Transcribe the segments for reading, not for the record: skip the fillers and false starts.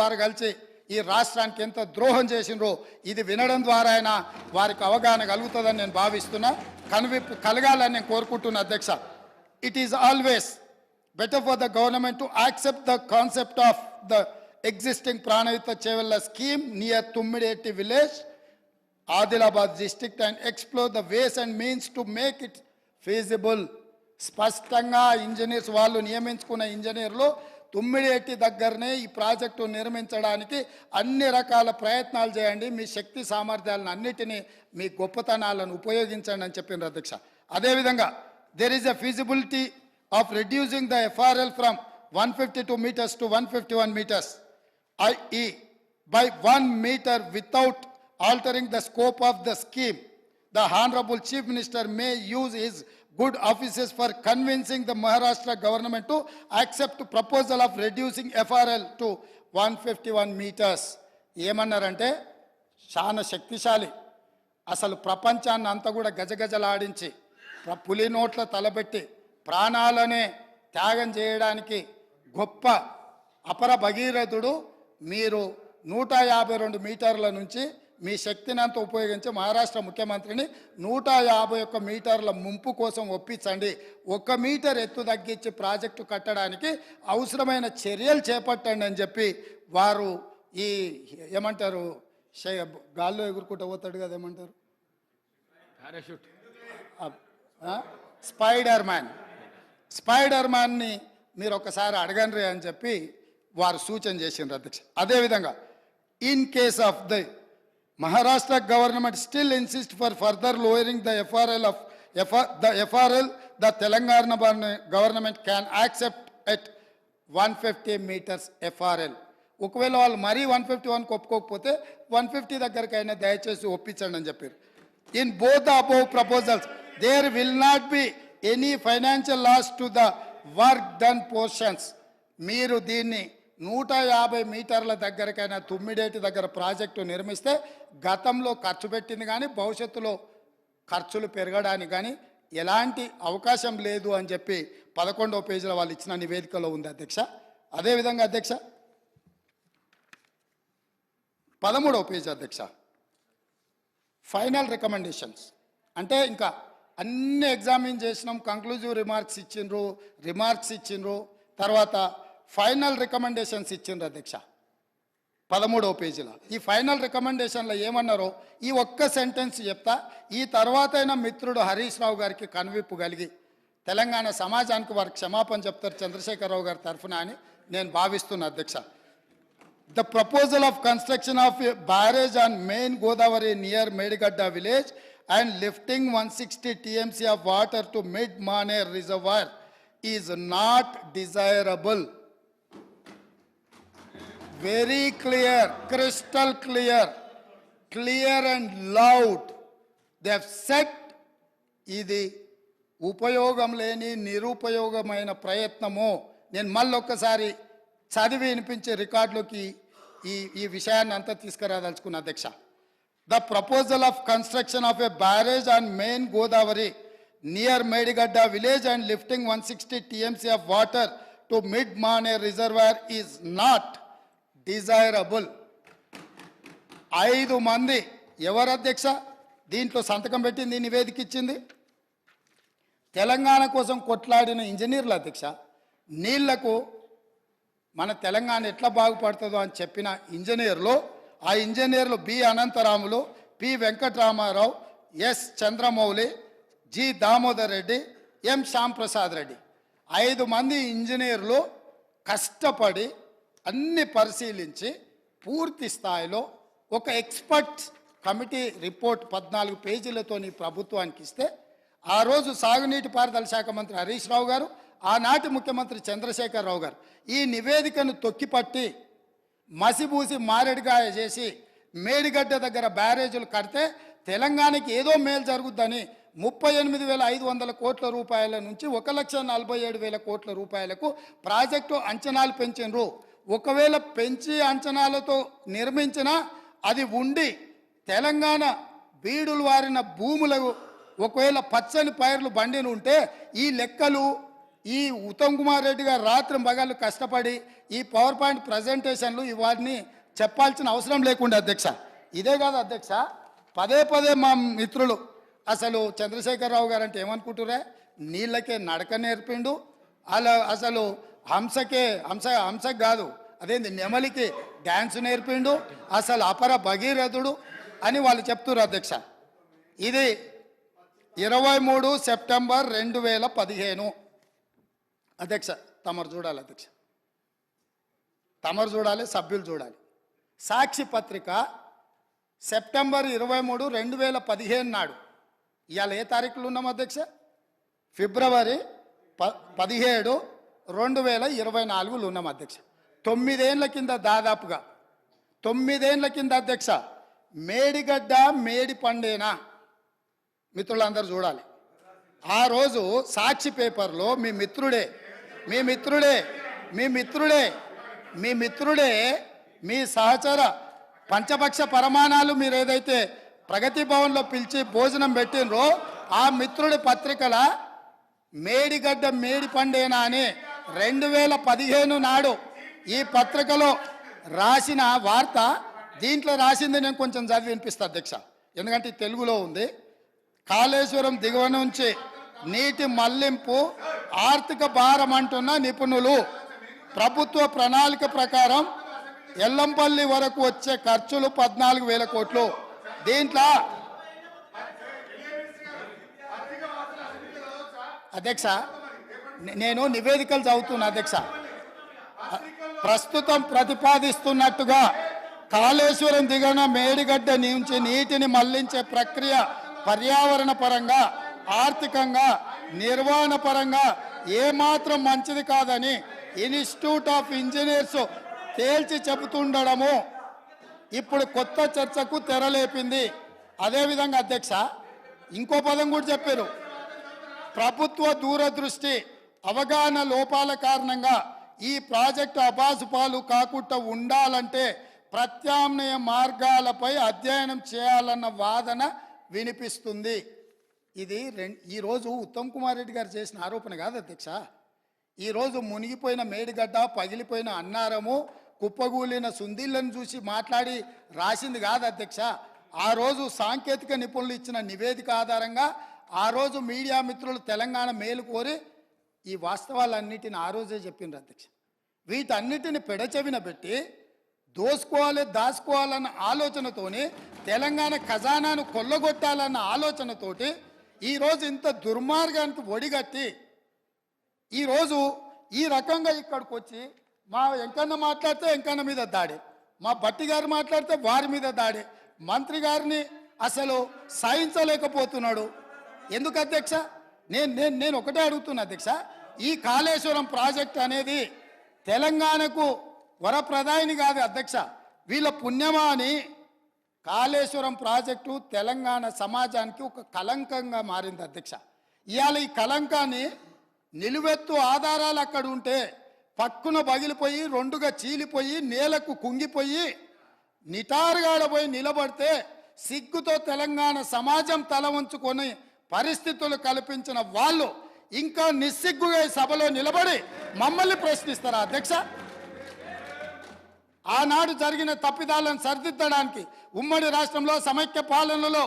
వారు కలిసి ఈ రాష్ట్రానికి ఎంత ద్రోహం చేసినరో ఇది వినడం ద్వారా అయినా వారికి అవగాహన కలుగుతుందని నేను భావిస్తున్నా. కనువిప్పు కలగాలని నేను కోరుకుంటున్నా అధ్యక్ష. It is always better for the government to accept the concept of the existing Pranavita Chevella scheme near Tummideti village, Adilabad district, and explore the ways and means to make it feasible. స్పష్టంగా engineers వాళ్ళు నియమించుకున్న ఇంజనీర్లు తుమ్మిడేటి దగ్గరనే ఈ project నిర్మించడానికి అన్ని రకాల ప్రయత్నాలు చేయండి, మీ శక్తి సామర్థ్యాలను అన్నిటినీ మీ గొప్పతనాలను ఉపయోగించండి అని చెప్పిండ్రు అధ్యక్ష. అదేవిధంగా there is a feasibility of reducing the FRL from 152 meters to 151 meters, i.e. by 1 meter without altering the scope of the scheme. The Honorable Chief Minister may use his good offices for convincing the Maharashtra government to accept proposal of reducing FRL to 151 meters. ఏమన్నారంటే చాలా శక్తిశాలి, అసలు ప్రపంచాన్ని అంతా కూడా గజగజలాడించి పులి నోట్ల తలబెట్టి ప్రాణాలనే త్యాగం చేయడానికి గొప్ప అపర భగీరథుడు. మీరు 152 మీటర్ల నుంచి మీ శక్తిని అంతా ఉపయోగించి మహారాష్ట్ర ముఖ్యమంత్రిని 151 మీటర్ల ముంపు కోసం ఒప్పించండి, 1 మీటర్ ఎత్తు తగ్గించి ప్రాజెక్టు కట్టడానికి అవసరమైన చర్యలు చేపట్టండి అని చెప్పి వారు ఈ ఏమంటారు గాల్లో ఎగురుకుంటూ పోతాడు కదా, ఏమంటారు పారాషూట్, స్పైడర్ మ్యాన్ని మీరు ఒకసారి అడగండి అని చెప్పి వారు సూచన చేసిండ్రు అధ్యక్ష. అదేవిధంగా in case of the Maharashtra government still insists for further lowering the FRL, the Telangana government can accept at 150 meters FRL. ఒకవేళ వాళ్ళు మరీ 151 ఒప్పుకోకపోతే 150 దగ్గరకైనా దయచేసి ఒప్పించండి అని చెప్పారు. In both the above proposals there will not be any financial loss to the work done portions. మీరు దీన్ని 150 మీటర్ల దగ్గరకైనా తుమ్మిడేటి దగ్గర ప్రాజెక్టు నిర్మిస్తే గతంలో ఖర్చు పెట్టింది కానీ భవిష్యత్తులో ఖర్చులు పెరగడానికి కానీ ఎలాంటి అవకాశం లేదు అని చెప్పి 11వ పేజీలో వాళ్ళు ఇచ్చిన నివేదికలో ఉంది అధ్యక్ష. అదేవిధంగా అధ్యక్ష 13వ పేజీ అధ్యక్ష ఫైనల్ రికమెండేషన్స్ అంటే ఇంకా అన్ని ఎగ్జామిన్ చేసినాం, కంక్లూజివ్ రిమార్క్స్ ఇచ్చిండ్రు, తర్వాత ఫైనల్ రికమెండేషన్స్ ఇచ్చిండ్రు అధ్యక్ష 13వ పేజీలో. ఈ ఫైనల్ రికమెండేషన్లో ఏమన్నారో ఈ ఒక్క సెంటెన్స్ చెప్తా, ఈ తర్వాత అయినా మిత్రుడు హరీష్ రావు గారికి కనువిప్పు కలిగి తెలంగాణ సమాజానికి వారికి క్షమాపణ చెప్తారు చంద్రశేఖరరావు గారి తరఫున అని నేను భావిస్తున్నా అధ్యక్ష. The proposal of construction of a barrage on main Godavari near Medigadda village and lifting 160 TMC of water to mid Maner reservoir is not desirable. Very clear, crystal clear and loud. They have said ఇది ఉపయోగం లేని నిరుపయోగమైన ప్రయత్నము. నేను మళ్ళొక్కసారి చదివి వినిపించే రికార్డులోకి ఈ విషయాన్ని అంతా తీసుకురాదలుచుకున్న అధ్యక్ష. The proposal of construction of a barrage on main Godavari near Medigadda village and lifting 160 TMC of water to mid Maner reservoir is not desirable. 5 మంది ఎవరు అధ్యక్ష దీంట్లో సంతకం పెట్టింది, నివేదిక ఇచ్చింది? తెలంగాణ కోసం కొట్లాడిన ఇంజనీర్లు అధ్యక్ష. నీళ్లకు మన తెలంగాణ ఎట్లా బాగుపడుతుందో అని చెప్పిన ఇంజనీర్లు, ఆ ఇంజనీర్లు B Anantharamulu, P Venkataramarao, S Chandramouli, G Damodar Reddy, M Shyamprasad Reddy. 5 మంది ఇంజనీర్లు కష్టపడి అన్ని పరిశీలించి పూర్తి స్థాయిలో ఒక ఎక్స్పర్ట్ కమిటీ రిపోర్ట్ 14 పేజీలతో ప్రభుత్వానికి ఇస్తే ఆ రోజు సాగునీటి పారుదల శాఖ మంత్రి హరీష్ రావు గారు, ఆనాటి ముఖ్యమంత్రి చంద్రశేఖరరావు గారు ఈ నివేదికను తొక్కిపట్టి మసిబూసి మారేడుగాయ చేసి మేడిగడ్డ దగ్గర బ్యారేజీలు కడితే తెలంగాణకి ఏదో మేలు జరుగుద్దని 38,500 కోట్ల రూపాయల నుంచి 1,47,000 కోట్ల రూపాయలకు ప్రాజెక్టు అంచనాలు పెంచినరు. ఒకవేళ పెంచి అంచనాలతో నిర్మించినా అది ఉండి తెలంగాణ బీడులు వారిన భూములకు ఒకవేళ పచ్చని పైర్లు బండిని ఉంటే ఈ లెక్కలు ఈ ఉత్తమ్ కుమార్ రెడ్డి గారు రాత్రి మగాళ్ళు కష్టపడి ఈ పవర్ పాయింట్ ప్రజెంటేషన్లు ఇవన్నీ చెప్పాల్సిన అవసరం లేకుండా అధ్యక్ష. ఇదే కాదు అధ్యక్ష, పదే పదే మా మిత్రులు అసలు చంద్రశేఖరరావు గారు అంటే ఏమనుకుంటురే, నీళ్ళకే నడక నేర్పిండు, అలా అసలు హంసకి కాదు అదేంది నెమలికి డ్యాన్స్ నేర్పిండు, అసలు అపర భగీరథుడు అని వాళ్ళు చెప్తున్నారు అధ్యక్ష. ఇది 23 సెప్టెంబర్ 2015 అధ్యక్ష. తమరు చూడాలి అధ్యక్ష, తమరు చూడాలి, సభ్యులు చూడాలి. సాక్షి పత్రిక సెప్టెంబర్ 23, 2015 నాడు, ఇవాళ ఏ తారీఖులు ఉన్నాం అధ్యక్ష? ఫిబ్రవరి 17, 2024 ఉన్నాం అధ్యక్ష. 9 ఏళ్ల కింద, దాదాపుగా 9 ఏళ్ల కింద అధ్యక్ష, మేడిగడ్డ మేడి పండేనా మిత్రులందరూ చూడాలి. ఆ రోజు సాక్షి పేపర్లో మీ మిత్రుడే మీ సహచర పంచపక్ష పరమాణాలు మీరు ఏదైతే ప్రగతి భవన్లో పిలిచి భోజనం పెట్టినరో ఆ మిత్రుడి పత్రికల మేడిగడ్డ మేడి పండేనా అని 2015 నాడు ఈ పత్రికలో రాసిన వార్త, దీంట్లో రాసింది నేను కొంచెం చదివి వినిపిస్తా అధ్యక్ష, ఎందుకంటే తెలుగులో ఉంది. కాళేశ్వరం దిగువ నుంచి నీటి మళ్లింపు ఆర్థిక భారం అంటున్న నిపుణులు, ప్రభుత్వ ప్రణాళిక ప్రకారం ఎల్లంపల్లి వరకు వచ్చే ఖర్చులు 14,000 కోట్లు. దీంట్లో అధ్యక్ష నేను నివేదికలు చదువుతున్నా అధ్యక్ష. ప్రస్తుతం ప్రతిపాదిస్తున్నట్టుగా కాళేశ్వరం దిగువన మేడిగడ్డ నుంచి నీటిని మళ్లించే ప్రక్రియ పర్యావరణ పరంగా, ఆర్థికంగా, నిర్వహణ పరంగా ఏమాత్రం మంచిది కాదని ఇన్స్టిట్యూట్ ఆఫ్ ఇంజనీర్స్ తేల్చి చెబుతుండడము ఇప్పుడు కొత్త చర్చకు తెరలేపింది. అదేవిధంగా అధ్యక్ష ఇంకో పదం కూడా చెప్పారు, ప్రభుత్వ దూరదృష్టి అవగాహన లోపాల కారణంగా ఈ ప్రాజెక్టు అబాసుపాలు కాకుండా ఉండాలంటే ప్రత్యామ్నాయ మార్గాలపై అధ్యయనం చేయాలన్న వాదన వినిపిస్తుంది. ఇది ఈరోజు ఉత్తమ్ కుమార్ రెడ్డి గారు చేసిన ఆరోపణ కాదు అధ్యక్ష. ఈరోజు మునిగిపోయిన మేడిగడ్డ, పగిలిపోయిన అన్నారము, కుప్పగూలిన సుందీళ్లను చూసి మాట్లాడి రాసింది కాదు అధ్యక్ష. ఆ రోజు సాంకేతిక నిపుణులు ఇచ్చిన నివేదిక ఆధారంగా ఆ రోజు మీడియా మిత్రులు తెలంగాణ మేలు కోరి ఈ వాస్తవాలన్నిటిని ఆ రోజే చెప్పిండ్రు అధ్యక్ష. వీటన్నిటిని పెడచెవిన పెట్టి దాచుకోవాలన్న ఆలోచనతోని, తెలంగాణ ఖజానాను కొల్లగొట్టాలన్న ఆలోచనతోటి ఈరోజు ఇంత దుర్మార్గానికి ఒడిగట్టి ఈరోజు ఈ రకంగా ఇక్కడికి వచ్చి మా వెంకన్న మాట్లాడితే వెంకన్న మీద దాడి, మా బట్టి గారు మాట్లాడితే వారి మీద దాడి, మంత్రి గారిని అసలు సహించలేకపోతున్నాడు. ఎందుకు అధ్యక్ష? నేను ఒకటే అడుగుతున్నా అధ్యక్ష, ఈ కాళేశ్వరం ప్రాజెక్ట్ అనేది తెలంగాణకు వరప్రదాయిని కాదు అధ్యక్ష, వీళ్ళ పుణ్యమా అని కాళేశ్వరం ప్రాజెక్టు తెలంగాణ సమాజానికి ఒక కలంకంగా మారింది అధ్యక్ష. ఇవాళ ఈ కలంకాన్ని నిలువెత్తు ఆధారాలు అక్కడ ఉంటే పక్కున పగిలిపోయి, రెండుగా చీలిపోయి, నేలకు కుంగిపోయి, నిటారుగాడపోయి నిలబడితే సిగ్గుతో తెలంగాణ సమాజం తల వంచుకొని పరిస్థితులు కల్పించిన వాళ్ళు ఇంకా నిస్సిగ్గుగా సభలో నిలబడి మమ్మల్ని ప్రశ్నిస్తారా అధ్యక్ష? ఆనాడు జరిగిన తప్పిదాలను సరిదిద్దడానికి ఉమ్మడి రాష్ట్రంలో సమైక్య పాలనలో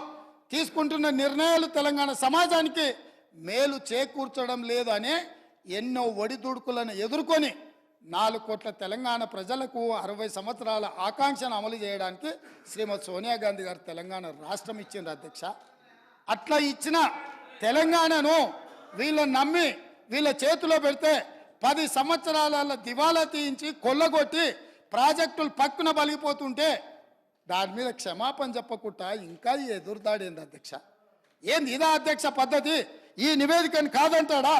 తీసుకుంటున్న నిర్ణయాలు తెలంగాణ సమాజానికి మేలు చేకూర్చడం లేదు అనే ఎన్నో ఒడిదుడుకులను ఎదుర్కొని 4 కోట్ల తెలంగాణ ప్రజలకు 60 సంవత్సరాల ఆకాంక్షను అమలు చేయడానికి శ్రీమతి సోనియా గాంధీ గారు తెలంగాణ రాష్ట్రం ఇచ్చింది అధ్యక్ష. అట్లా ఇచ్చిన తెలంగాణను వీళ్ళని నమ్మి వీళ్ళ చేతిలో పెడితే 10 సంవత్సరాల దివాలా తీయించి కొల్లగొట్టి ప్రాజెక్టులు పక్కున బలిగిపోతుంటే దాని మీద క్షమాపణ చెప్పకుండా ఇంకా ఎదురుదాడేంది అధ్యక్ష? ఏంది ఇదా అధ్యక్ష పద్ధతి? ఈ నివేదికను కాదంటాడా?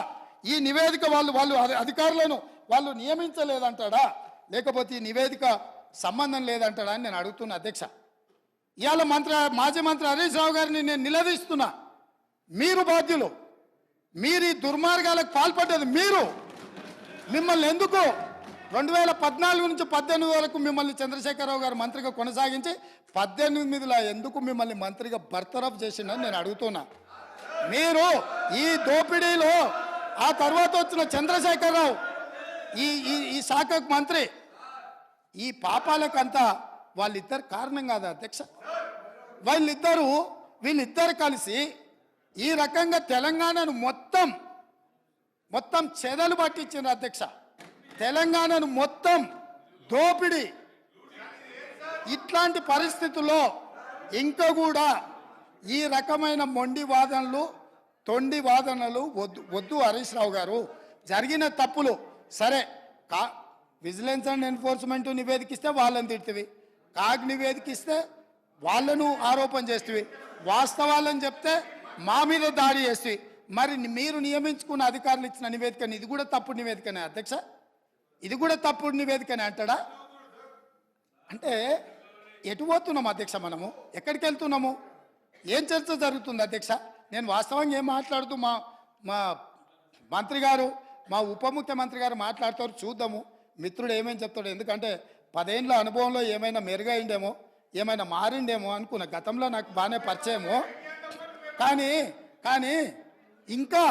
ఈ నివేదిక వాళ్ళు అధికారులను వాళ్ళు నియమించలేదంటాడా? లేకపోతే ఈ నివేదిక సంబంధం లేదంటాడా అని నేను అడుగుతున్నా అధ్యక్ష. ఇవాళ మాజీ మంత్రి హరీష్ రావు గారిని నేను నిలదీస్తున్నా. మీరు బాధ్యులు, మీరు ఈ దుర్మార్గాలకు పాల్పడ్డది మీరు. మిమ్మల్ని ఎందుకు 2014 నుంచి 18 వరకు మిమ్మల్ని చంద్రశేఖరరావు గారు మంత్రిగా కొనసాగించి 18లో ఎందుకు మిమ్మల్ని మంత్రిగా బర్తరఫ్ చేసిందని నేను అడుగుతున్నా. మీరు ఈ దోపిడీలో ఆ తర్వాత వచ్చిన చంద్రశేఖరరావు ఈ ఈ ఈ శాఖకు మంత్రి. ఈ పాపాలకంతా వాళ్ళిద్దరు కారణం కాదా అధ్యక్ష? వీళ్ళిద్దరు కలిసి ఈ రకంగా తెలంగాణను మొత్తం చెదలు పట్టించారు అధ్యక్ష. తెలంగాణను మొత్తం దోపిడి. ఇట్లాంటి పరిస్థితుల్లో ఇంకా కూడా ఈ రకమైన మొండి వాదనలు, తొండి వాదనలు వద్దు హరీష్ రావు గారు. జరిగిన తప్పులు సరే, విజిలెన్స్ అండ్ ఎన్ఫోర్స్మెంట్ నివేదికిస్తే వాళ్ళని తిడుతుంది, కాగ్ నివేదికిస్తే వాళ్ళను ఆరోపణ చేస్తుంది, వాస్తవాలను చెప్తే మా మీద దాడి చేస్తుంది. మరి మీరు నియమించుకున్న అధికారులు ఇచ్చిన నివేదికని ఇది కూడా తప్పుడు నివేదికనే అధ్యక్ష? ఇది కూడా తప్పుడు నివేదికనే అంటాడా? అంటే ఎటు పోతున్నాము అధ్యక్ష? మనము ఎక్కడికి వెళ్తున్నాము? ఏం చర్చ జరుగుతుంది అధ్యక్ష? నేను వాస్తవంగా ఏం మాట్లాడుతూ మా మంత్రి గారు, మా ఉప ముఖ్యమంత్రి గారు మాట్లాడతారు, చూద్దాము మిత్రుడు ఏమేమి చెప్తాడు. ఎందుకంటే 10 ఏళ్ళ అనుభవంలో ఏమైనా మెరుగైండేమో, ఏమైనా మారిండేమో అనుకున్న. గతంలో నాకు బాగానే పరిచయమో, కానీ ఇంకా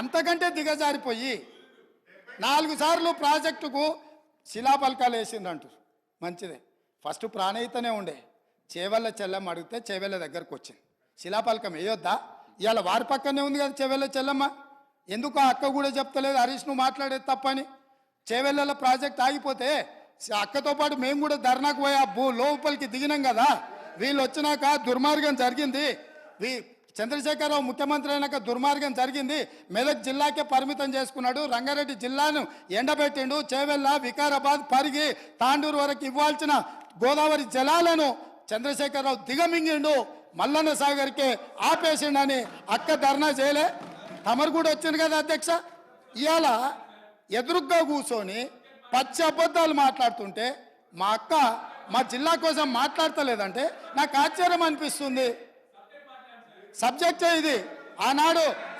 అంతకంటే దిగజారిపోయి 4 సార్లు ప్రాజెక్టుకు శిలాపలకాలు వేసిందంటారు. మంచిదే, ఫస్ట్ ప్రాణహితనే ఉండే, చేవెళ్ళ చెల్లెమ్మ అడిగితే చేవెళ్ళ దగ్గరకు వచ్చింది. శిలాపలకం వేయొద్దా? ఇవాళ వారి పక్కనే ఉంది కదా చేవెళ్ళ చెల్లెమ్మ. ఎందుకు ఆ అక్క కూడా చెప్తలేదు హరీష్ నువ్వు మాట్లాడేది తప్పని? చేవెళ్ళ ప్రాజెక్ట్ ఆగిపోతే అక్కతో పాటు మేము కూడా ధర్నాకు పోయి లోపలికి దిగినాం కదా. వీళ్ళు వచ్చినాక దుర్మార్గం జరిగింది. చంద్రశేఖరరావు ముఖ్యమంత్రి అయినాక దుర్మార్గం జరిగింది. మెదక్ జిల్లాకే పరిమితం చేసుకున్నాడు, రంగారెడ్డి జిల్లాను ఎండబెట్టిండు, చేవెళ్ళ, వికారాబాద్, పరిగి, తాండూరు వరకు ఇవ్వాల్సిన గోదావరి జలాలను చంద్రశేఖరరావు దిగమింగిండు, మల్లన్న సాగర్కే ఆపేసిండని అక్క ధర్నా చేయలే. తమరు కూడా వచ్చింది కదా అధ్యక్ష. ఇవాళ ఎదురుగ్గా కూర్చొని పచ్చి అబద్ధాలు మాట్లాడుతుంటే మా అక్క మా జిల్లా కోసం మాట్లాడతలేదంటే నాకు ఆశ్చర్యం అనిపిస్తుంది. సబ్జెక్టే ఇది.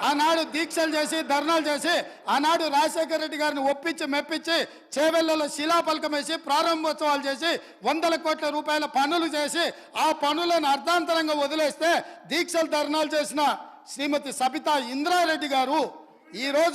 ఆనాడు దీక్షలు చేసి, ధర్నాలు చేసి, ఆనాడు రాజశేఖర రెడ్డి గారిని ఒప్పించి మెప్పించి చేవెళ్లలో శిలాపలకం వేసి ప్రారంభోత్సవాలు చేసి 100 కోట్ల రూపాయల పనులు చేసి ఆ పనులను అర్ధాంతరంగా వదిలేస్తే దీక్షలు ధర్నాలు చేసిన శ్రీమతి సబితా ఇంద్రారెడ్డి గారు ఈరోజు